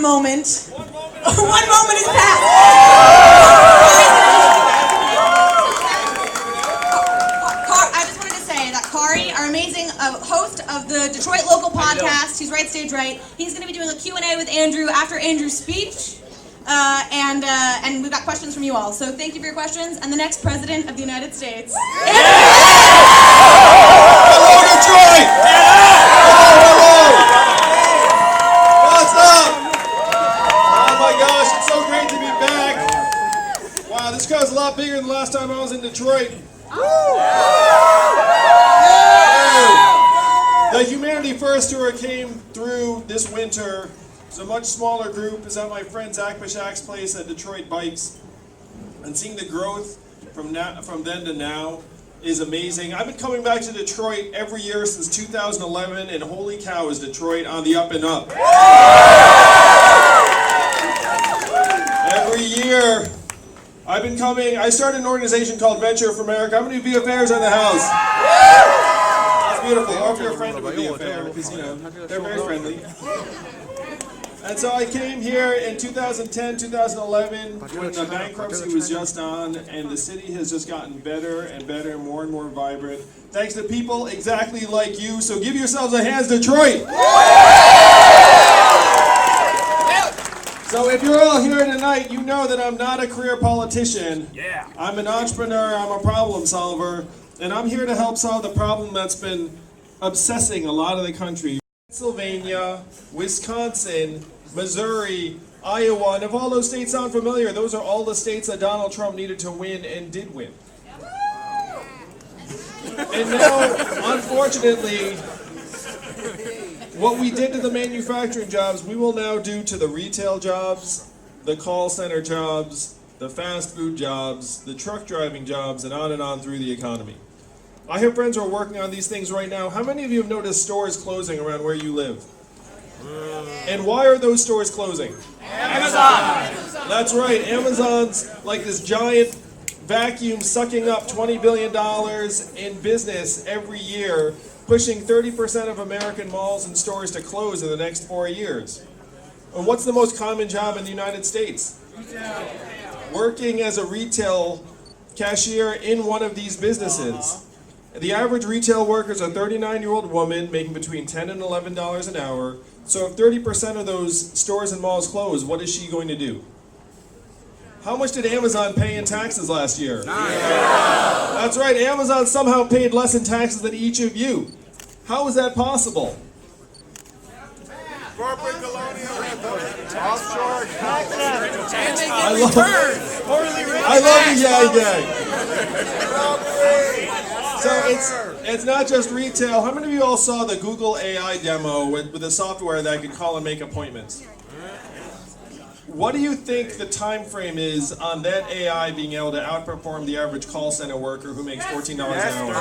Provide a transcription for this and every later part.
moment. One moment is past. I just wanted to say that Kari, our amazing host of the Detroit Local podcast, he's right stage right. He's going to be doing a Q&A with Andrew after Andrew's speech. And we've got questions from you all. So thank you for your questions. And the next president of the United States. Hello, Detroit! Hello! What's up? Oh my gosh, it's so great to be back. Wow, this crowd's a lot bigger than the last time I was in Detroit. The Humanity First tour came through this winter. It's a much smaller group. It's at my friend Zach Bashak's place at Detroit Bikes. And seeing the growth from then to now is amazing. I've been coming back to Detroit every year since 2011, and holy cow, is Detroit on the up and up. Every year, I've been coming. I started an organization called Venture for America. How many VFAers are in the house? That's beautiful. Or if you're a friend of a VFAer, because they're very friendly. And so I came here in 2010, 2011, when the bankruptcy was just on, and the city has just gotten better and better and more vibrant. Thanks to people exactly like you, so give yourselves a hand, Detroit! So if you're all here tonight, you know that I'm not a career politician. Yeah. I'm an entrepreneur, I'm a problem solver, and I'm here to help solve the problem that's been obsessing a lot of the country. Pennsylvania, Wisconsin, Missouri, Iowa, and if all those states sound familiar, those are all the states that Donald Trump needed to win and did win. And now, unfortunately, what we did to the manufacturing jobs, we will now do to the retail jobs, the call center jobs, the fast food jobs, the truck driving jobs, and on through the economy. I have friends who are working on these things right now. How many of you have noticed stores closing around where you live? And why are those stores closing? Amazon! That's right, Amazon's like this giant vacuum sucking up $20 billion in business every year, pushing 30% of American malls and stores to close in the next 4 years. And what's the most common job in the United States? Retail. Working as a retail cashier in one of these businesses. The average retail worker is a 39-year-old woman making between $10 and $11 an hour. So if 30% of those stores and malls close, what is she going to do? How much did Amazon pay in taxes last year? That's right, Amazon somehow paid less in taxes than each of you. How is that possible? Corporate colonial offshore I love the Yay Gang. So it's not just retail. How many of you all saw the Google AI demo with the software that could call and make appointments? What do you think the time frame is on that AI being able to outperform the average call center worker who makes $14 an hour?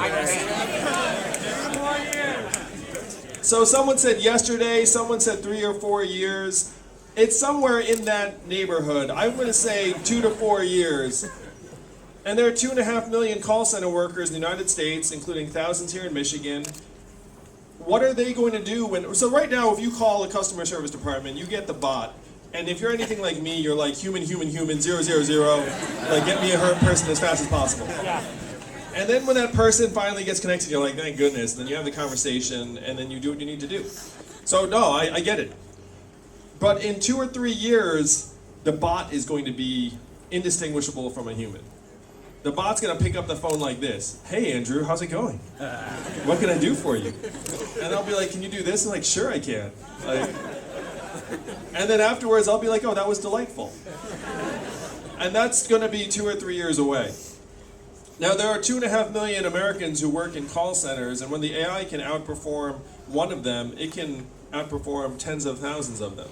So someone said yesterday, someone said 3 or 4 years. It's somewhere in that neighborhood. I'm going to say 2 to 4 years. And there are 2.5 million call center workers in the United States, including thousands here in Michigan. What are they going to do when... So right now, if you call a customer service department, you get the bot. And if you're anything like me, you're like human, 000, like get me a hurt person as fast as possible. Yeah. And then when that person finally gets connected, you're like, thank goodness. And then you have the conversation, and then you do what you need to do. So no, I get it. But in 2 or 3 years, the bot is going to be indistinguishable from a human. The bot's going to pick up the phone like this. Hey, Andrew, how's it going? What can I do for you? And I'll be like, can you do this? I'm like, sure I can. And then afterwards, I'll be like, oh, that was delightful. And that's going to be 2 or 3 years away. Now, there are 2.5 million Americans who work in call centers, and when the AI can outperform one of them, it can outperform tens of thousands of them.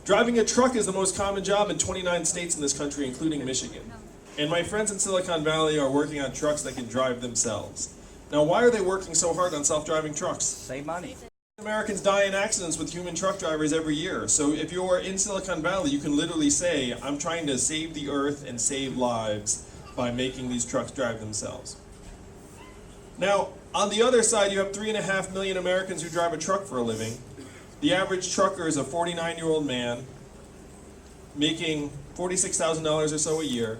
Driving a truck is the most common job in 29 states in this country, including Michigan. And my friends in Silicon Valley are working on trucks that can drive themselves. Now, why are they working so hard on self-driving trucks? Save money. Americans die in accidents with human truck drivers every year. So if you're in Silicon Valley, you can literally say, I'm trying to save the earth and save lives by making these trucks drive themselves. Now, on the other side, you have 3.5 million Americans who drive a truck for a living. The average trucker is a 49-year-old man making $46,000 or so a year.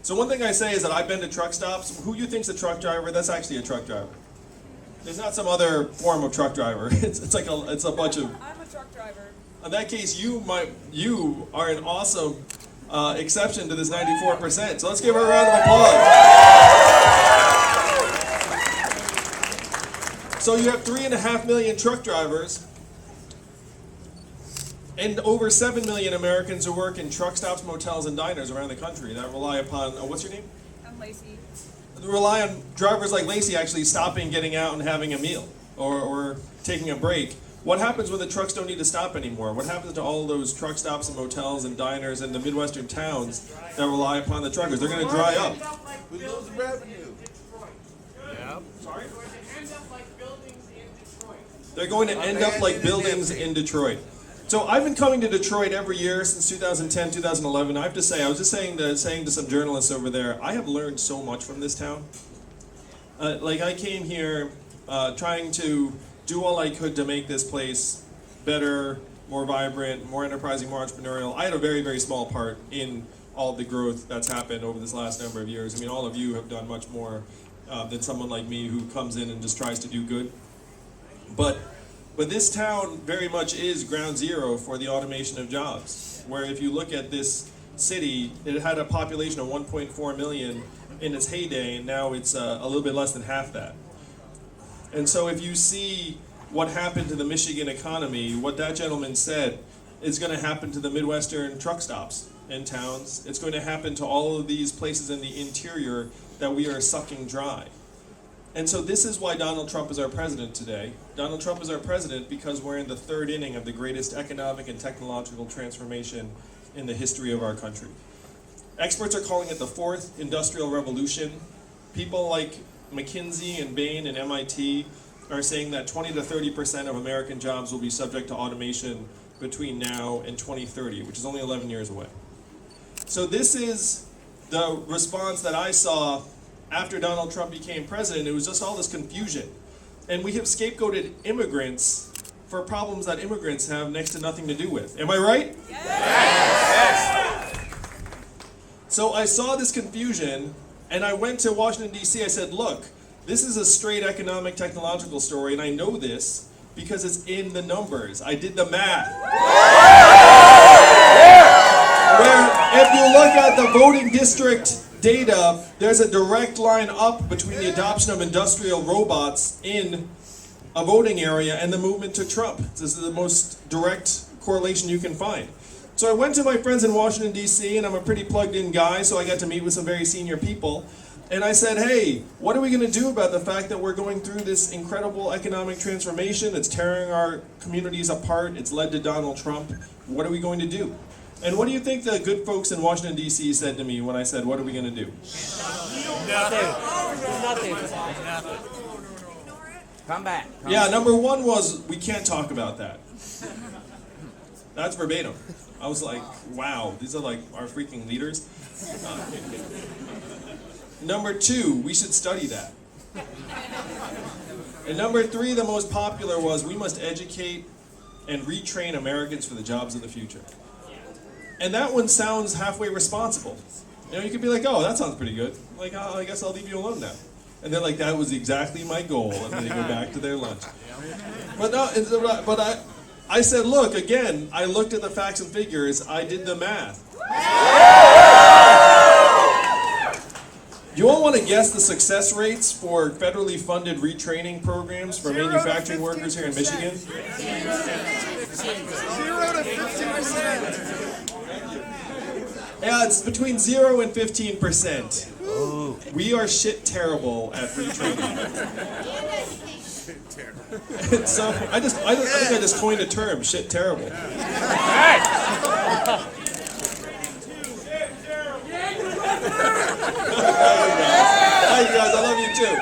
So one thing I say is that I've been to truck stops. Who you think's a truck driver? That's actually a truck driver. There's not some other form of truck driver. It's a bunch of. I'm a truck driver. In that case, you are an awesome exception to this 94%. So let's give her a round of applause. So you have 3.5 million truck drivers and over 7 million Americans who work in truck stops, motels, and diners around the country that rely upon, what's your name? I'm Lacey. Rely on drivers like Lacey actually stopping, getting out, and having a meal or taking a break. What happens when the trucks don't need to stop anymore? What happens to all those truck stops and motels and diners in the Midwestern towns that rely upon the truckers? They're going to dry up. We lose revenue. Sorry? They're going to end up like buildings in Detroit. So I've been coming to Detroit every year since 2010, 2011. I have to say, I was just saying to some journalists over there, I have learned so much from this town. I came here trying to do all I could to make this place better, more vibrant, more enterprising, more entrepreneurial. I had a very, very small part in all the growth that's happened over this last number of years. I mean, all of you have done much more than someone like me who comes in and just tries to do good. But this town very much is ground zero for the automation of jobs, where if you look at this city, it had a population of 1.4 million in its heyday, and now it's a little bit less than half that. And so if you see what happened to the Michigan economy, what that gentleman said is going to happen to the Midwestern truck stops and towns. It's going to happen to all of these places in the interior that we are sucking dry. And so this is why Donald Trump is our president today. Donald Trump is our president because we're in the third inning of the greatest economic and technological transformation in the history of our country. Experts are calling it the fourth industrial revolution. People like McKinsey and Bain and MIT are saying that 20 to 30% of American jobs will be subject to automation between now and 2030, which is only 11 years away. So this is the response that I saw after Donald Trump became president. It was just all this confusion. And we have scapegoated immigrants for problems that immigrants have next to nothing to do with. Am I right? Yes. So I saw this confusion, and I went to Washington, D.C. I said, look, this is a straight economic technological story, and I know this because it's in the numbers. I did the math. Where if you look at the voting district data, there's a direct line up between the adoption of industrial robots in a voting area and the movement to Trump. This is the most direct correlation you can find. So I went to my friends in Washington, D.C., and I'm a pretty plugged-in guy, so I got to meet with some very senior people. And I said, hey, what are we going to do about the fact that we're going through this incredible economic transformation that's tearing our communities apart? It's led to Donald Trump. What are we going to do? And what do you think the good folks in Washington, D.C. said to me when I said, what are we going to do? Nothing. Come back. Yeah, number one was, we can't talk about that. That's verbatim. I was like, wow, these are like our freaking leaders. Number two, we should study that. And number three, the most popular was, we must educate and retrain Americans for the jobs of the future. And that one sounds halfway responsible. You know, you could be like, oh, that sounds pretty good. Like, oh, I guess I'll leave you alone now. And they're like, that was exactly my goal. And then they go back to their lunch. But no, I said, look, again, I looked at the facts and figures. I did the math. You all want to guess the success rates for federally funded retraining programs for manufacturing workers here in Michigan? 0 to 15%. Yeah, it's between 0 and 15%. We are shit terrible at retraining. So I think I just coined a term, shit terrible. Hi, you guys, I love you too.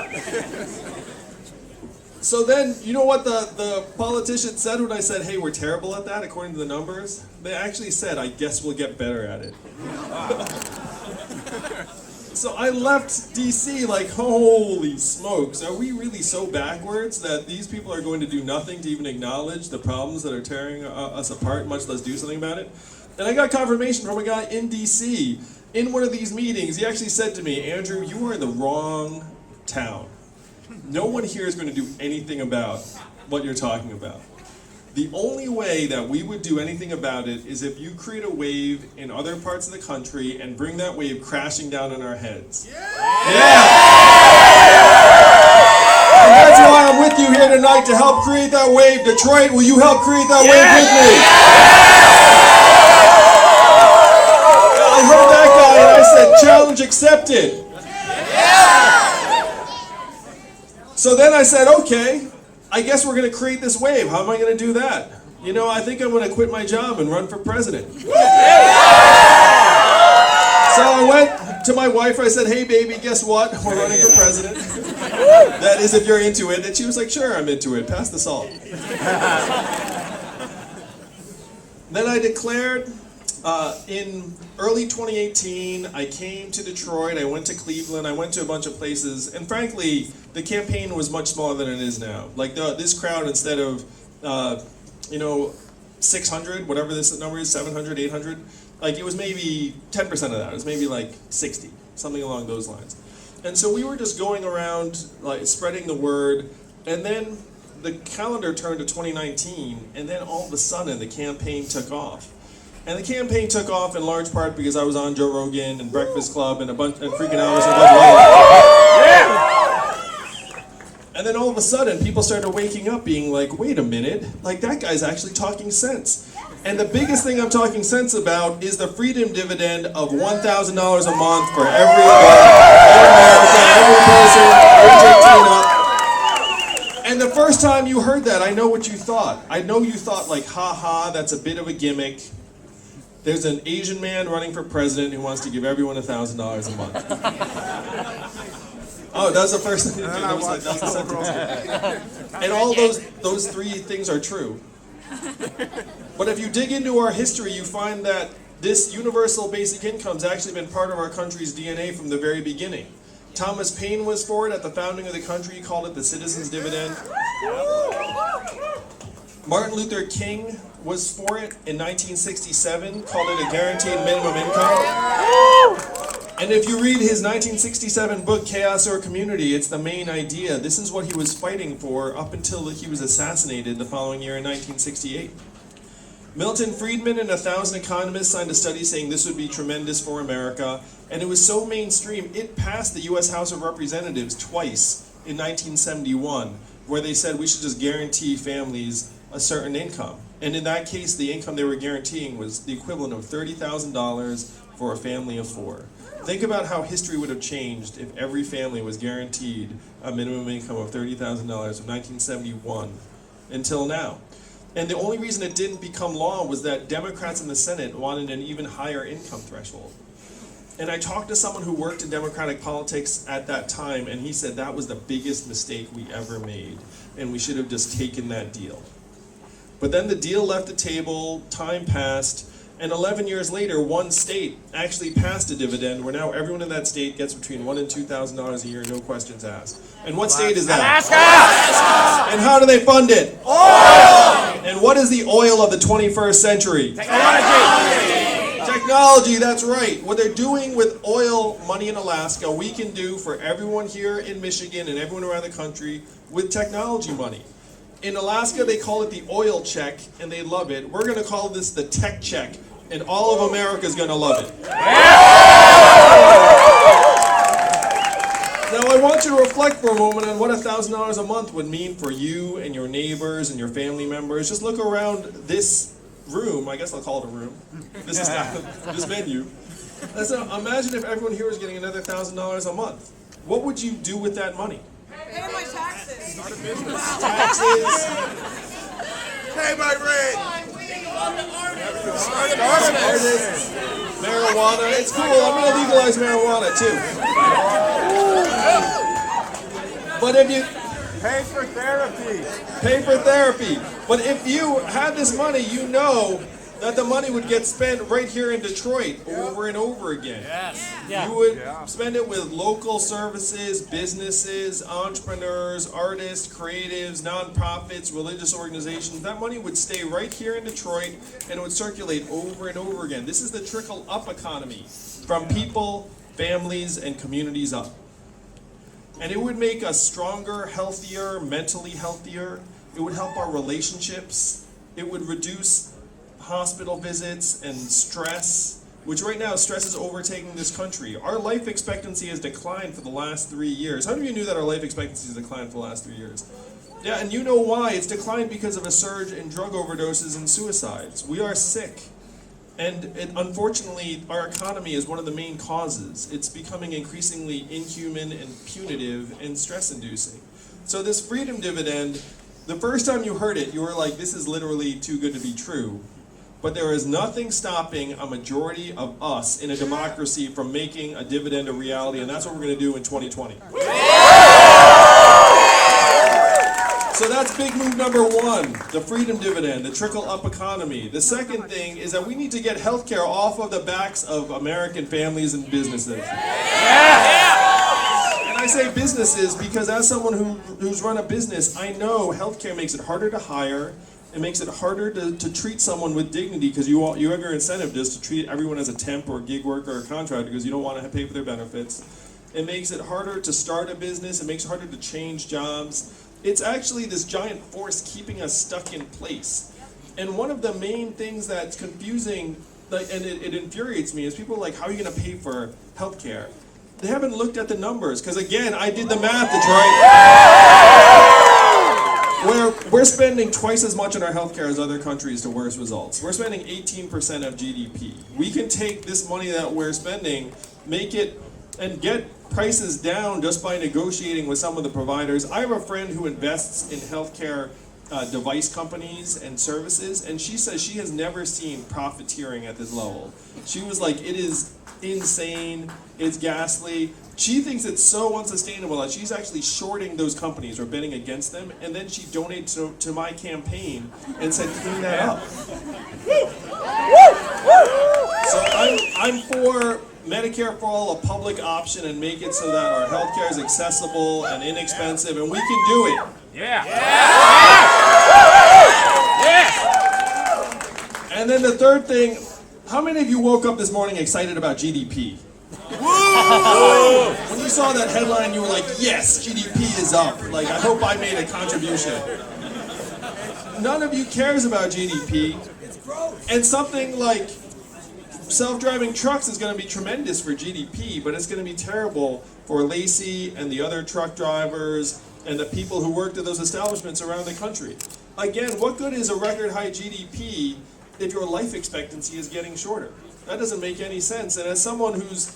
So then, you know what the politicians said when I said, hey, we're terrible at that, according to the numbers? They actually said, I guess we'll get better at it. So I left DC like, holy smokes, are we really so backwards that these people are going to do nothing to even acknowledge the problems that are tearing us apart, much less do something about it? And I got confirmation from a guy in DC in one of these meetings. He actually said to me, Andrew, you are in the wrong town. No one here is going to do anything about what you're talking about. The only way that we would do anything about it is if you create a wave in other parts of the country and bring that wave crashing down on our heads. Yeah! And that's why I'm with you here tonight, to help create that wave. Detroit, will you help create that wave with me? I heard that guy and I said, challenge accepted. So then I said, okay, I guess we're going to create this wave. How am I going to do that? You know, I think I'm going to quit my job and run for president. So I went to my wife, I said, hey baby, guess what? We're running for president. That is, if you're into it. And she was like, sure, I'm into it. Pass the salt. Then I declared in early 2018, I came to Detroit, I went to Cleveland, I went to a bunch of places, and frankly, the campaign was much smaller than it is now. Like this crowd, instead of, 600, whatever this number is, 700, 800, like it was maybe 10% of that. It was maybe like 60, something along those lines. And so we were just going around, like spreading the word, and then the calendar turned to 2019, and then all of a sudden the campaign took off. And the campaign took off in large part because I was on Joe Rogan and Breakfast Club and freaking Elvis and a bunch of other. And then all of a sudden, people started waking up being like, wait a minute, like that guy's actually talking sense. And the biggest thing I'm talking sense about is the freedom dividend of $1,000 a month for every American, every person, age 18 up. And the first time you heard that, I know what you thought. I know you thought like, ha, that's a bit of a gimmick. There's an Asian man running for president who wants to give everyone $1,000 a month. Oh, that was the first thing. That was the sentence. And all those three things are true. But if you dig into our history, you find that this universal basic income has actually been part of our country's DNA from the very beginning. Thomas Paine was for it at the founding of the country. He called it the citizen's dividend. Martin Luther King was for it in 1967, called it a guaranteed minimum income. And if you read his 1967 book, Chaos or Community, it's the main idea. This is what he was fighting for up until he was assassinated the following year in 1968. Milton Friedman and 1,000 economists signed a study saying this would be tremendous for America, and it was so mainstream, it passed the U.S. House of Representatives twice in 1971, where they said we should just guarantee families a certain income. And in that case, the income they were guaranteeing was the equivalent of $30,000 for a family of four. Think about how history would have changed if every family was guaranteed a minimum income of $30,000 from 1971 until now. And the only reason it didn't become law was that Democrats in the Senate wanted an even higher income threshold. And I talked to someone who worked in Democratic politics at that time, and he said that was the biggest mistake we ever made, and we should have just taken that deal. But then the deal left the table, time passed, and 11 years later, one state actually passed a dividend where now everyone in that state gets between $1,000 and $2,000 a year, no questions asked. And what state is that? Alaska! And how do they fund it? Oil! And what is the oil of the 21st century? Technology, that's right. What they're doing with oil money in Alaska, we can do for everyone here in Michigan and everyone around the country with technology money. In Alaska, they call it the oil check, and they love it. We're going to call this the tech check, and all of America is going to love it. Now, I want you to reflect for a moment on what $1,000 a month would mean for you and your neighbors and your family members. Just look around this room. I guess I'll call it a room. This is this venue. So imagine if everyone here was getting another $1,000 a month. What would you do with that money? Pay my taxes. Start a business. Taxes. Pay my rent. Artists, marijuana. It's cool. I'm going to legalize marijuana too. But if you Pay for therapy. pay for therapy, but if you had this money, you know that the money would get spent right here in Detroit over and over again. You would spend it with local services, businesses, entrepreneurs, artists, creatives, nonprofits, religious organizations. That money would stay right here in Detroit and it would circulate over and over again. This is the trickle-up economy from people, families, and communities up. And it would make us stronger, healthier, mentally healthier. It would help our relationships. It would reduce hospital visits and stress, which right now stress is overtaking this country. Our life expectancy has declined for the last 3 years. How many of you knew that our life expectancy has declined for the last 3 years? Yeah, and you know why. It's declined because of a surge in drug overdoses and suicides. We are sick. And unfortunately, our economy is one of the main causes. It's becoming increasingly inhuman and punitive and stress-inducing. So this freedom dividend, the first time you heard it, you were like, this is literally too good to be true. But there is nothing stopping a majority of us in a democracy from making a dividend a reality, and that's what we're going to do in 2020. So that's big move number one, the freedom dividend, the trickle-up economy. The second thing is that we need to get healthcare off of the backs of American families and businesses. And I say businesses because as someone who's run a business, I know healthcare makes it harder to hire. It makes it harder to treat someone with dignity because you have your incentive just to treat everyone as a temp or a gig worker or a contractor because you don't want to pay for their benefits. It makes it harder to start a business. It makes it harder to change jobs. It's actually this giant force keeping us stuck in place. And one of the main things that's confusing, and it infuriates me, is people are like, how are you going to pay for healthcare? They haven't looked at the numbers, because again, I did the math, Detroit. We're spending twice as much on our healthcare as other countries to worse results. We're spending 18% of GDP. We can take this money that we're spending, make it, and get prices down just by negotiating with some of the providers. I have a friend who invests in healthcare device companies and services, and she says she has never seen profiteering at this level. She was like, it is insane, it's ghastly. She thinks it's so unsustainable that she's actually shorting those companies or betting against them, and then she donates to my campaign and said, clean that up. So I'm for Medicare for all, a public option, and make it so that our healthcare is accessible and inexpensive, and we can do it. And then the third thing, how many of you woke up this morning excited about GDP? When you saw that headline, you were like, yes, GDP is up. Like, I hope I made a contribution. None of you cares about GDP. And something like self-driving trucks is going to be tremendous for GDP, but it's going to be terrible for Lacey and the other truck drivers and the people who worked at those establishments around the country. Again, what good is a record high GDP if your life expectancy is getting shorter? That doesn't make any sense. And as someone who's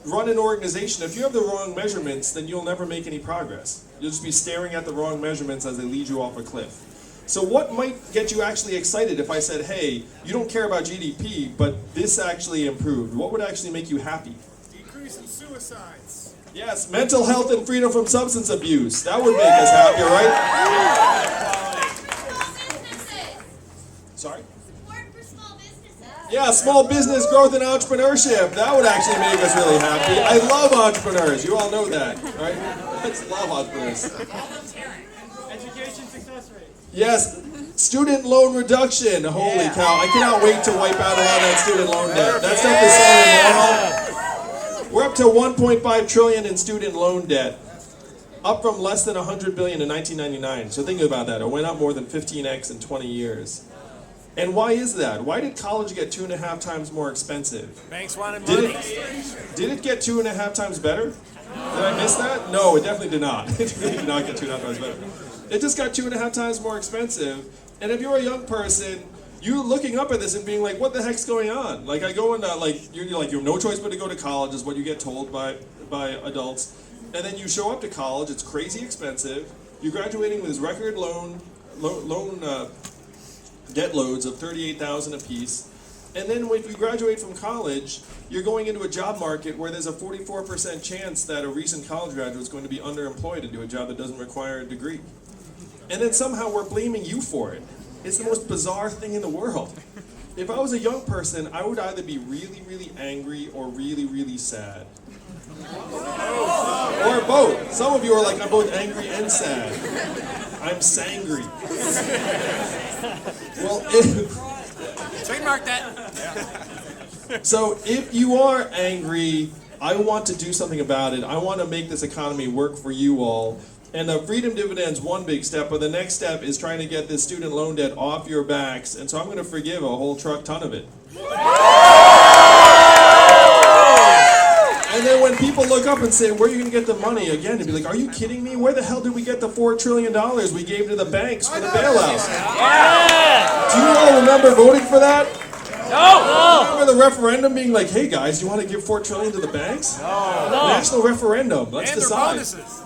run an organization, if you have the wrong measurements, then you'll never make any progress. You'll just be staring at the wrong measurements as they lead you off a cliff. So what might get you actually excited if I said, hey, you don't care about GDP, but this actually improved? What would actually make you happy? Decrease in suicides. Yes, mental health and freedom from substance abuse. That would make us happy, right? Sorry? Support for small businesses. Yeah, small business growth and entrepreneurship. That would actually make us really happy. I love entrepreneurs. You all know that, right? I love entrepreneurs. Education success rate. Yes, student loan reduction. Holy cow. I cannot wait to wipe out a lot of that student loan debt. That stuff is so immoral. We're up to 1.5 trillion in student loan debt, up from less than 100 billion in 1999. So think about that. It went up more than 15x in 20 years. And why is that? Why did college get 2.5 times more expensive? Banks wanted money. Did it get 2.5 times better? Did I miss that? No, it definitely did not. It did not get 2.5 times better. It just got 2.5 times more expensive. And if you're a young person, you're looking up at this and being like, what the heck's going on? Like, I go into, you have no choice but to go to college is what you get told by adults. And then you show up to college, it's crazy expensive. You're graduating with this record debt loads of $38,000 apiece. And then if you graduate from college, you're going into a job market where there's a 44% chance that a recent college graduate is going to be underemployed and do a job that doesn't require a degree. And then somehow we're blaming you for it. It's the most bizarre thing in the world. if I was a young person, I would either be really, really angry or really, really sad. Or both. Some of you are like, I'm both angry and sad. I'm sangry. Well, Trademark that. so if you are angry, I want to do something about it. I want to make this economy work for you all. And the freedom dividend's one big step, but the next step is trying to get this student loan debt off your backs. And so I'm going to forgive a whole truck ton of it. And then when people look up and say, where are you going to get the money? Again, to be like, are you kidding me? Where the hell did we get the $4 trillion we gave to the banks for the bailout? Do you all remember voting for that? No! Remember the referendum being like, hey guys, you want to give $4 trillion to the banks? No. National referendum, let's And their decide. bonuses.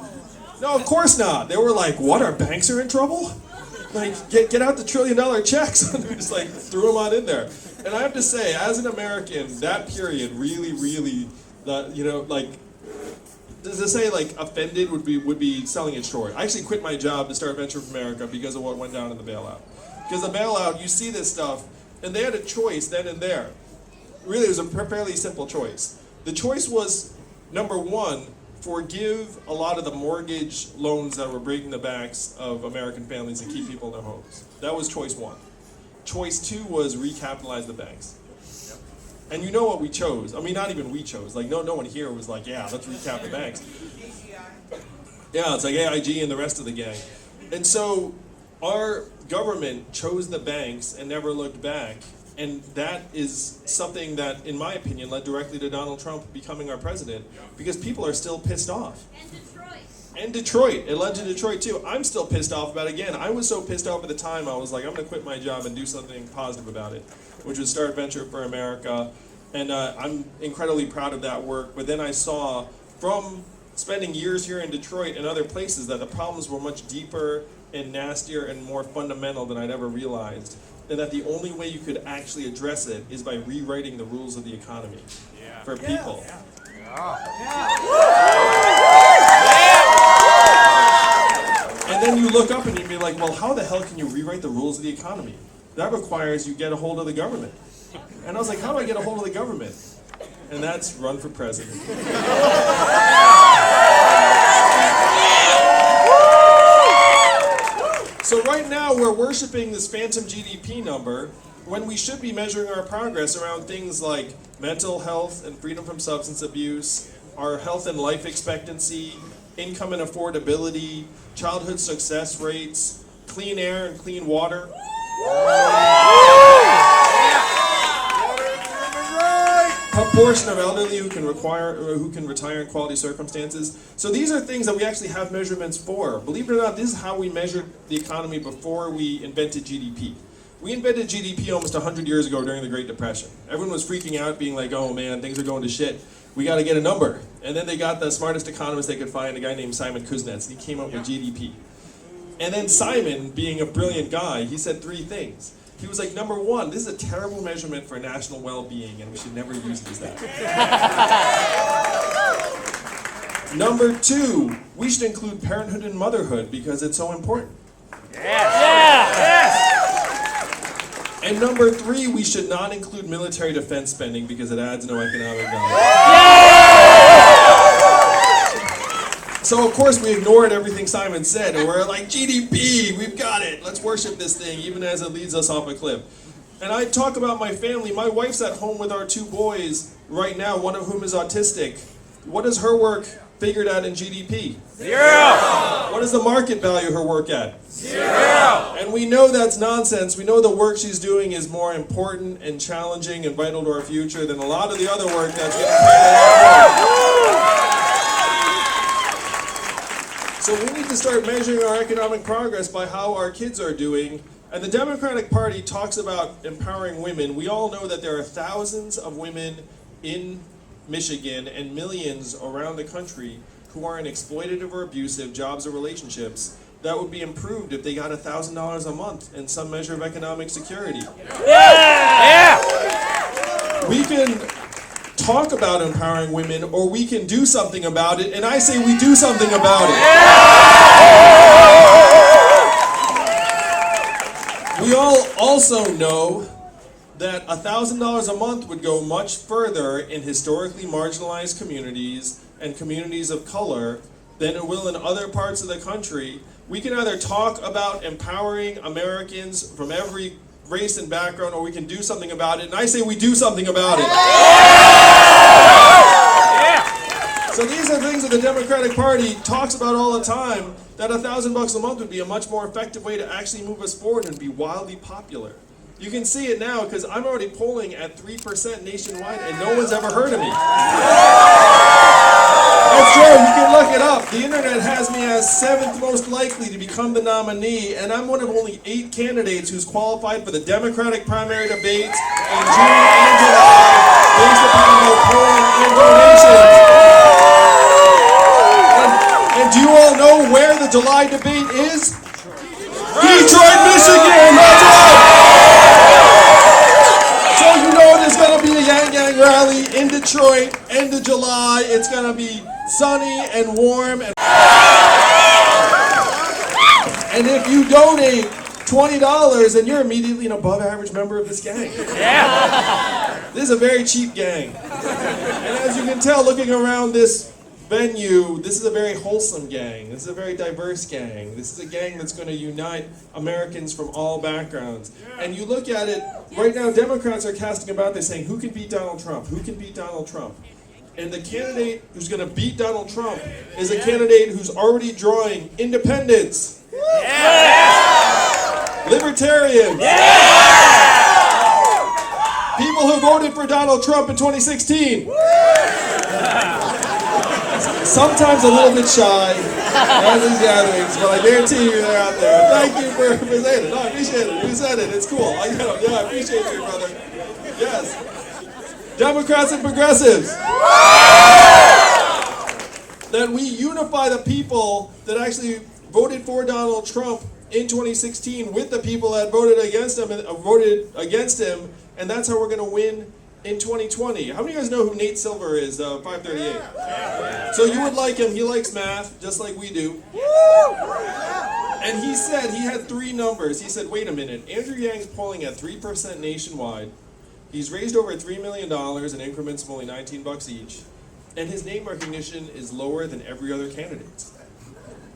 No, of course not. They were like, what, our banks are in trouble? Like, get out the $1 trillion checks. And we just like threw them on in there. And I have to say, as an American, that period really, really, like, to say like offended would be selling it short. I actually quit my job to start Venture for America because of what went down in the bailout. Because the bailout, you see this stuff, and they had a choice then and there. Really, it was a fairly simple choice. The choice was, number one, forgive a lot of the mortgage loans that were breaking the backs of American families and keep people in their homes. That was choice one. Choice two was recapitalize the banks. And you know what we chose. I mean, not even we chose. Like, no one here was like, yeah, let's recap the banks. Yeah, it's like AIG and the rest of the gang. And so our government chose the banks and never looked back. And that is something that, in my opinion, led directly to Donald Trump becoming our president, because people are still pissed off. And Detroit. And Detroit. It led to Detroit, too. I'm still pissed off about it. Again, I was so pissed off at the time, I was like, I'm going to quit my job and do something positive about it, which was start Venture for America. And I'm incredibly proud of that work. But then I saw, from spending years here in Detroit and other places, that the problems were much deeper and nastier and more fundamental than I'd ever realized. And that the only way you could actually address it is by rewriting the rules of the economy for people. And then you look up and you'd be like, well, how the hell can you rewrite the rules of the economy? That requires you get a hold of the government. And I was like, how do I get a hold of the government? And that's run for president. So right now we're worshiping this phantom GDP number when we should be measuring our progress around things like mental health and freedom from substance abuse, our health and life expectancy, income and affordability, childhood success rates, clean air and clean water. Proportion of elderly who can retire in quality circumstances. So these are things that we actually have measurements for. Believe it or not, this is how we measured the economy before we invented GDP. We invented GDP almost 100 years ago during the Great Depression. Everyone was freaking out, being like, oh man, things are going to shit. We got to get a number. And then they got the smartest economist they could find, a guy named Simon Kuznets, and he came up with GDP. And then Simon, being a brilliant guy, he said three things. He was like, number one, this is a terrible measurement for national well-being, and we should never use it as that. Number two, we should include parenthood and motherhood because it's so important. And number three, we should not include military defense spending because it adds no economic value. So of course we ignored everything Simon said, and we're like, GDP, we've got it. Let's worship this thing, even as it leads us off a cliff. And I talk about my family. My wife's at home with our two boys right now, one of whom is autistic. What is her work figured at in GDP? 0. What is the market value of her work at? 0. And we know that's nonsense. We know the work she's doing is more important and challenging and vital to our future than a lot of the other work that's getting paid a lot more. So we need to start measuring our economic progress by how our kids are doing. And the Democratic Party talks about empowering women. We all know that there are thousands of women in Michigan and millions around the country who are in exploitative or abusive jobs or relationships that would be improved if they got $1,000 a month and some measure of economic security. We can talk about empowering women, or we can do something about it, and I say we do something about it. We all also know that $1,000 a month would go much further in historically marginalized communities and communities of color than it will in other parts of the country. We can either talk about empowering Americans from every race and background, or we can do something about it. And I say we do something about it. So these are things that the Democratic Party talks about all the time, that $1,000 a month would be a much more effective way to actually move us forward and be wildly popular. You can see it now because I'm already polling at 3% nationwide and no one's ever heard of me. That's true, you can look it up. The internet has me as 7th most likely to become the nominee, and I'm one of only 8 candidates who's qualified for the Democratic primary debates in June and July based upon their polling and donations. And do you all know where the July debate is? Detroit, Michigan! That's right! So you know there's going to be a Yang Gang rally in Detroit, end of July. It's going to be sunny and warm. And if you donate $20, then you're immediately an above average member of this gang. Yeah. This is a very cheap gang. And as you can tell, looking around this venue, this is a very wholesome gang. This is a very diverse gang. This is a gang that's going to unite Americans from all backgrounds. And you look at it, right now Democrats are casting about, they're saying, who can beat Donald Trump? Who can beat Donald Trump? And the candidate who's going to beat Donald Trump is a candidate who's already drawing independents, libertarians, people who voted for Donald Trump in 2016. Sometimes a little bit shy at these gatherings, but I guarantee you they're out there. Thank you for saying it. No, I appreciate it. You said it. It's cool. I get them. Yeah, I appreciate you, brother. Yes. Democrats and progressives. That we unify the people that actually voted for Donald Trump in 2016 with the people that voted against him, and that's how we're going to win in 2020. How many of you guys know who Nate Silver is, 538? So you would like him. He likes math, just like we do. And he said he had 3 numbers. He said, wait a minute, Andrew Yang's polling at 3% nationwide. He's raised over $3 million in increments of only $19 each. And his name recognition is lower than every other candidate's.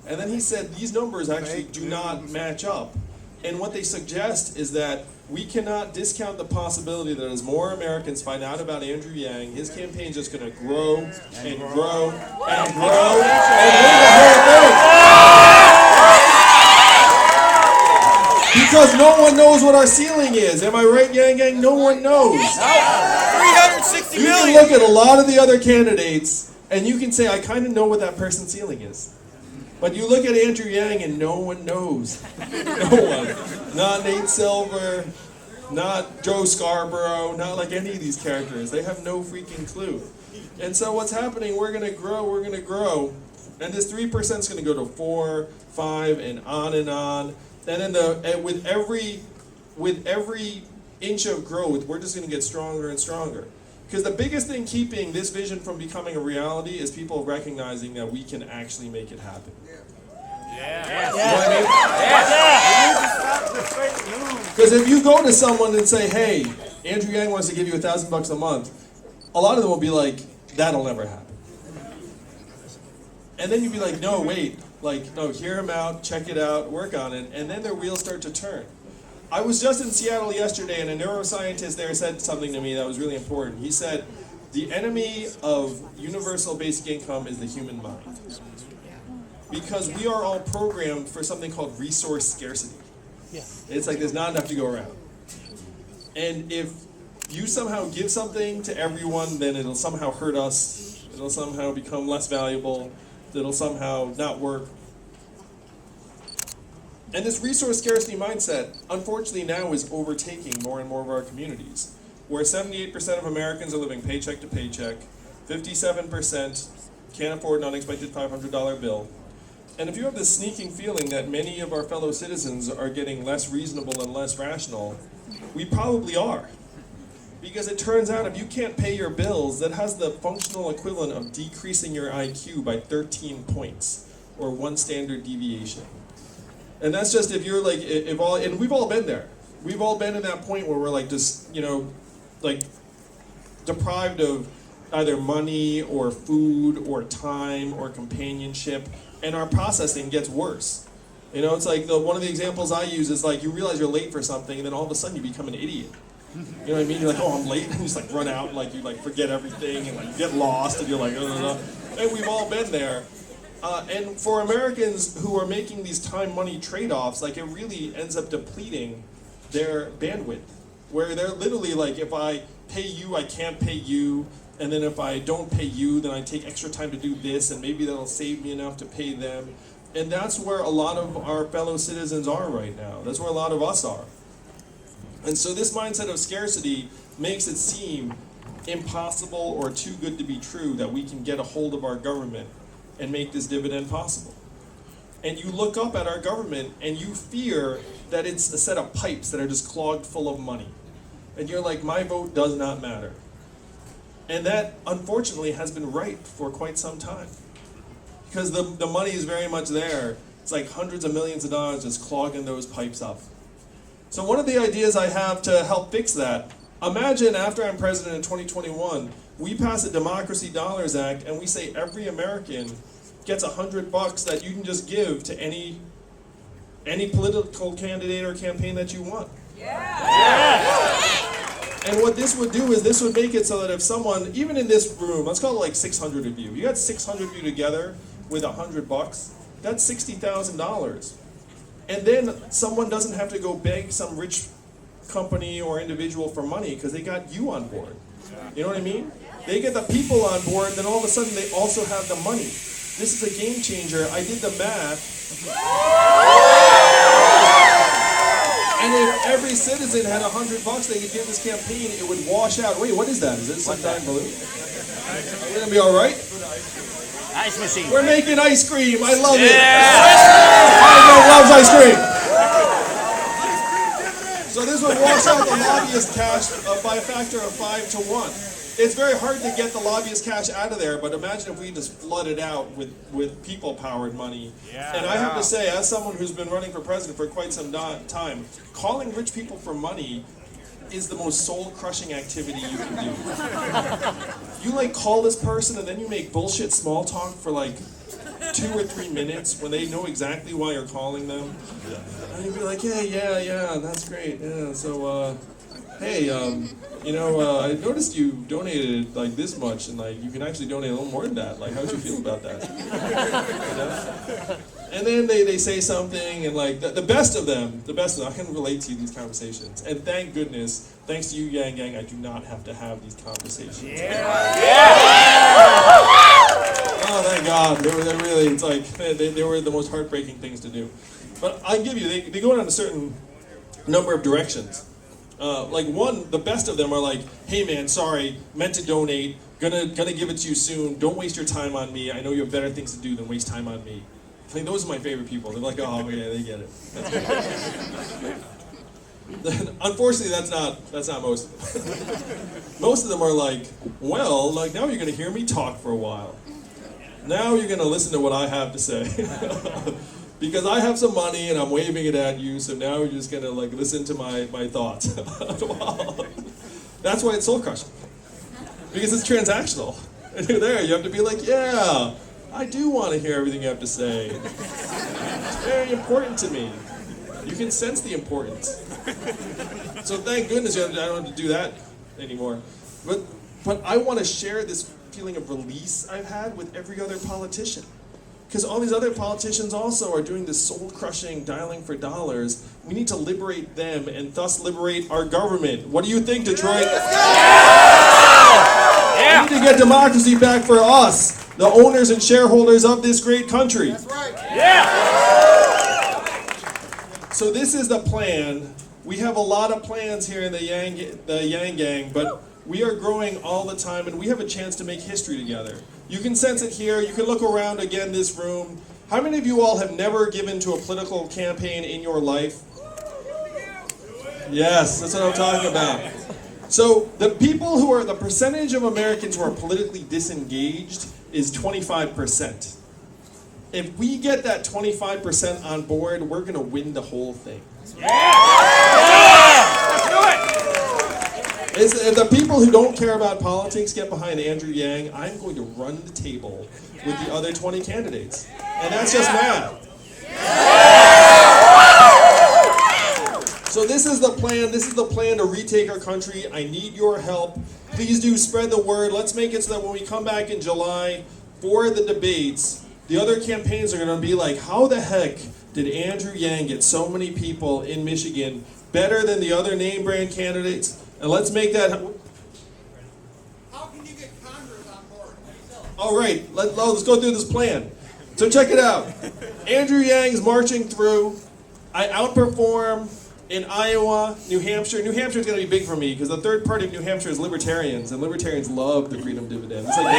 And then he said these numbers actually do not match up. And what they suggest is that we cannot discount the possibility that as more Americans find out about Andrew Yang, his campaign's just going to grow and grow and grow and win the whole thing. Because no one knows what our ceiling is. Am I right, Yang Gang? No one knows. 360 You million. can look at a lot of the other candidates and you can say, I kind of know what that person's ceiling is. But you look at Andrew Yang and no one knows. No one. Not Nate Silver, not Joe Scarborough, not like any of these characters. They have no freaking clue. And so what's happening, we're going to grow, and this 3% is going to go to 4, 5, and on and on. And then with every inch of growth, we're just going to get stronger and stronger. Because the biggest thing keeping this vision from becoming a reality is people recognizing that we can actually make it happen. Because if you go to someone and say, hey, Andrew Yang wants to give you $1,000 a month, a lot of them will be like, that'll never happen. And then you'd be like, no, wait, no, hear him out, check it out, work on it, and then their wheels start to turn. I was just in Seattle yesterday, and a neuroscientist there said something to me that was really important. He said, the enemy of universal basic income is the human mind. Because we are all programmed for something called resource scarcity. It's like there's not enough to go around. And if you somehow give something to everyone, then it'll somehow hurt us. It'll somehow become less valuable. It'll somehow not work. And this resource scarcity mindset, unfortunately now is overtaking more and more of our communities, where 78% of Americans are living paycheck to paycheck, 57% can't afford an unexpected $500 bill. And if you have this sneaking feeling that many of our fellow citizens are getting less reasonable and less rational, we probably are. Because it turns out if you can't pay your bills, that has the functional equivalent of decreasing your IQ by 13 points, or 1 standard deviation. And that's just if you're like, and we've all been there. We've all been in that point where we're like just, like deprived of either money or food or time or companionship, and our processing gets worse. It's like one of the examples I use is like you realize you're late for something, and then all of a sudden you become an idiot. You know what I mean? You're like, oh, I'm late, and you just like run out, and like you like forget everything, and like you get lost, and you're like, and we've all been there. And for Americans who are making these time-money trade-offs, like it really ends up depleting their bandwidth, where they're literally like, if I pay you, I can't pay you, and then if I don't pay you, then I take extra time to do this, and maybe that'll save me enough to pay them. And that's where a lot of our fellow citizens are right now. That's where a lot of us are. And so this mindset of scarcity makes it seem impossible or too good to be true that we can get a hold of our government and make this dividend possible. And you look up at our government and you fear that it's a set of pipes that are just clogged full of money. And you're like, my vote does not matter. And that, unfortunately, has been right for quite some time. Because the money is very much there. It's like hundreds of millions of dollars just clogging those pipes up. So one of the ideas I have to help fix that, imagine after I'm president in 2021, we pass a Democracy Dollars Act and we say every American gets $100 that you can just give to any political candidate or campaign that you want. And what this would do is this would make it so that if someone, even in this room, let's call it like 600 of you, you got 600 of you together with $100, that's $60,000. And then someone doesn't have to go beg some rich company or individual for money because they got you on board. You know what I mean? They get the people on board, then all of a sudden they also have the money. This is a game changer. I did the math. And if every citizen had $100 they could give this campaign, it would wash out. Wait, what is that? Is it some giant balloon? Are we gonna be all right? Ice machine. We're making ice cream. I love it. Everyone loves ice cream. So this would wash out the lobbyist cash by a factor of 5 to 1. It's very hard to get the lobbyist cash out of there, but imagine if we just flooded out with people-powered money. And I have to say, as someone who's been running for president for quite some time, calling rich people for money is the most soul-crushing activity you can do. You like call this person and then you make bullshit small talk for like 2 or 3 minutes when they know exactly why you're calling them. And you'd be like, yeah, that's great. Yeah, so, hey, I noticed you donated like this much, and like you can actually donate a little more than that. Like, how'd you feel about that? And then they say something, and like the best of them, I can relate to these conversations. And thank goodness, thanks to you, Yang Gang, I do not have to have these conversations. Oh, thank God. They were the most heartbreaking things to do. But I give you, they go in a certain number of directions. Like one, the best of them are like, hey man, sorry, meant to donate, gonna give it to you soon, don't waste your time on me, I know you have better things to do than waste time on me. I think those are my favorite people. They're like, oh yeah, they get it. Unfortunately, that's not most. Most of them are like, well, like now you're gonna hear me talk for a while. Now you're gonna listen to what I have to say. Because I have some money and I'm waving it at you, so now you're just gonna like listen to my thoughts. Well, that's why it's soul crushing. Because it's transactional. And you're there, you have to be like, yeah, I do want to hear everything you have to say. It's very important to me. You can sense the importance. So thank goodness I don't have to do that anymore. But I want to share this feeling of release I've had with every other politician. Because all these other politicians also are doing this soul-crushing dialing for dollars. We need to liberate them and thus liberate our government. What do you think, Detroit? We need to get democracy back for us, the owners and shareholders of this great country. That's right. Yeah. So this is the plan. We have a lot of plans here in the Yang Gang, but we are growing all the time, and we have a chance to make history together. You can sense it here. You can look around again this room. How many of you all have never given to a political campaign in your life? Yes, that's what I'm talking about. So the percentage of Americans who are politically disengaged is 25%. If we get that 25% on board, we're going to win the whole thing. Yeah! If the people who don't care about politics get behind Andrew Yang, I'm going to run the table with the other 20 candidates. And that's just math. So this is the plan. This is the plan to retake our country. I need your help. Please do spread the word. Let's make it so that when we come back in July for the debates, the other campaigns are going to be like, how the heck did Andrew Yang get so many people in Michigan better than the other name brand candidates? And let's make that. How can you get Congress on board? All right, let's go through this plan. So check it out. Andrew Yang's marching through. I outperform in Iowa, New Hampshire. New Hampshire is going to be big for me because the third party of New Hampshire is libertarians, and libertarians love the freedom dividend. It's like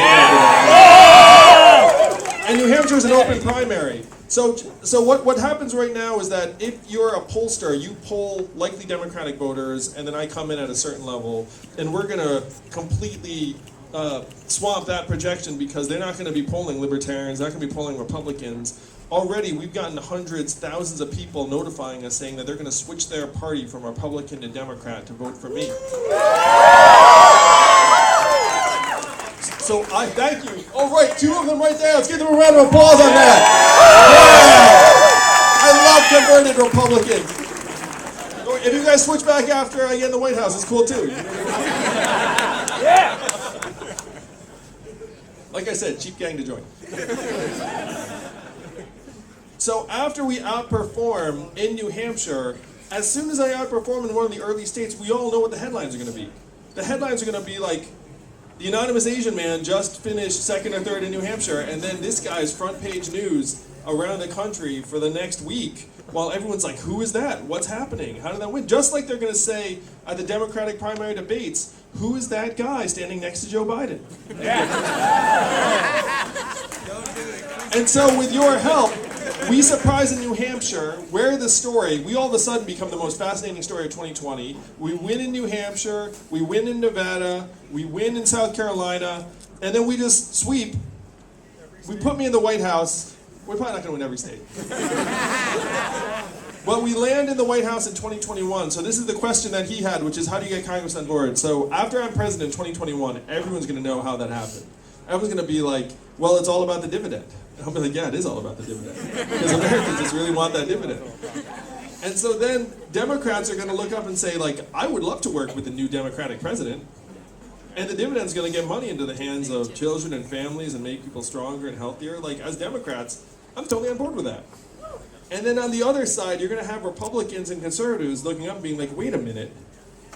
and New Hampshire is an open primary. So what happens right now is that if you're a pollster, you poll likely Democratic voters, and then I come in at a certain level, and we're going to completely swamp that projection because they're not going to be polling libertarians, they're not going to be polling Republicans. Already, we've gotten hundreds, thousands of people notifying us saying that they're going to switch their party from Republican to Democrat to vote for me. So I thank you. All right, 2 of them right there. Let's give them a round of applause on that. Yeah. I love converted Republicans. If you guys switch back after I get in the White House, it's cool too. Yeah. Like I said, cheap gang to join. So after we outperform in New Hampshire, as soon as I outperform in one of the early states, we all know what the headlines are going to be. The headlines are going to be like, the anonymous Asian man just finished 2nd or 3rd in New Hampshire, and then this guy's front page news around the country for the next week, while everyone's like, who is that? What's happening? How did that win? Just like they're going to say at the Democratic primary debates, who is that guy standing next to Joe Biden? And so with your help, we surprise in New Hampshire, where the story, we all of a sudden become the most fascinating story of 2020. We win in New Hampshire, we win in Nevada, we win in South Carolina, and then we just sweep. We put me in the White House. We're probably not going to win every state. But we land in the White House in 2021. So this is the question that he had, which is how do you get Congress on board? So after I'm president in 2021, everyone's going to know how that happened. Everyone's going to be like, well, it's all about the dividend. And I'll be like, yeah, it is all about the dividend. Because Americans just really want that dividend. And so then Democrats are going to look up and say, like, I would love to work with the new Democratic president. And the dividend's going to get money into the hands of children and families and make people stronger and healthier. Like, as Democrats, I'm totally on board with that. And then on the other side, you're going to have Republicans and conservatives looking up and being like, wait a minute,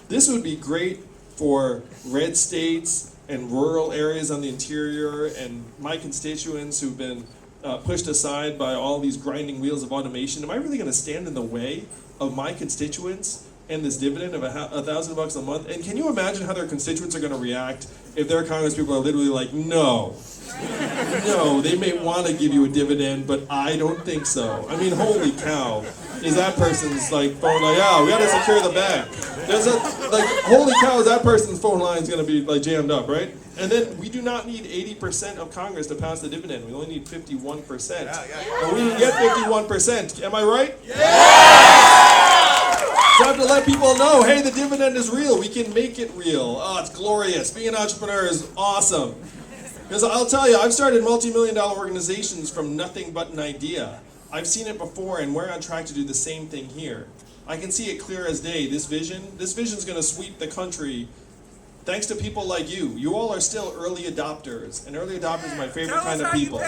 this would be great for red states and rural areas on the interior and my constituents who've been pushed aside by all these grinding wheels of automation. Am I really going to stand in the way of my constituents and this dividend of $1,000 a month? And can you imagine how their constituents are going to react if their congresspeople are literally like, no, they may want to give you a dividend, but I don't think so. I mean, holy cow. Is that person's like phone like, yeah, we got to secure the bag. There's holy cow, is that person's phone line is going to be like jammed up, right? And then we do not need 80% of Congress to pass the dividend. We only need 51%. And we can get 51%. Am I right? So I have to let people know, hey, the dividend is real. We can make it real. Oh, it's glorious. Being an entrepreneur is awesome. Because I'll tell you, I've started multi-million-dollar organizations from nothing but an idea. I've seen it before, and we're on track to do the same thing here. I can see it clear as day. This vision's going to sweep the country thanks to people like you. You all are still early adopters, and early adopters are my favorite kind of people.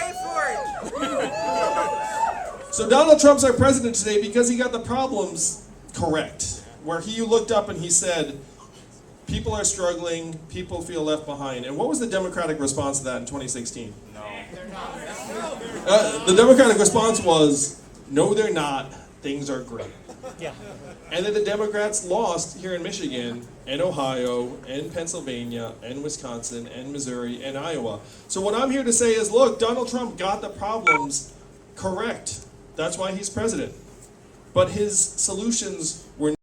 So Donald Trump's our president today because he got the problems correct, where he looked up and he said, people are struggling, people feel left behind. And what was the Democratic response to that in 2016? No. The Democratic response was, no, they're not, things are great. Yeah. And then the Democrats lost here in Michigan, and Ohio, and Pennsylvania, and Wisconsin, and Missouri, and Iowa. So what I'm here to say is, look, Donald Trump got the problems correct. That's why he's president. But his solutions were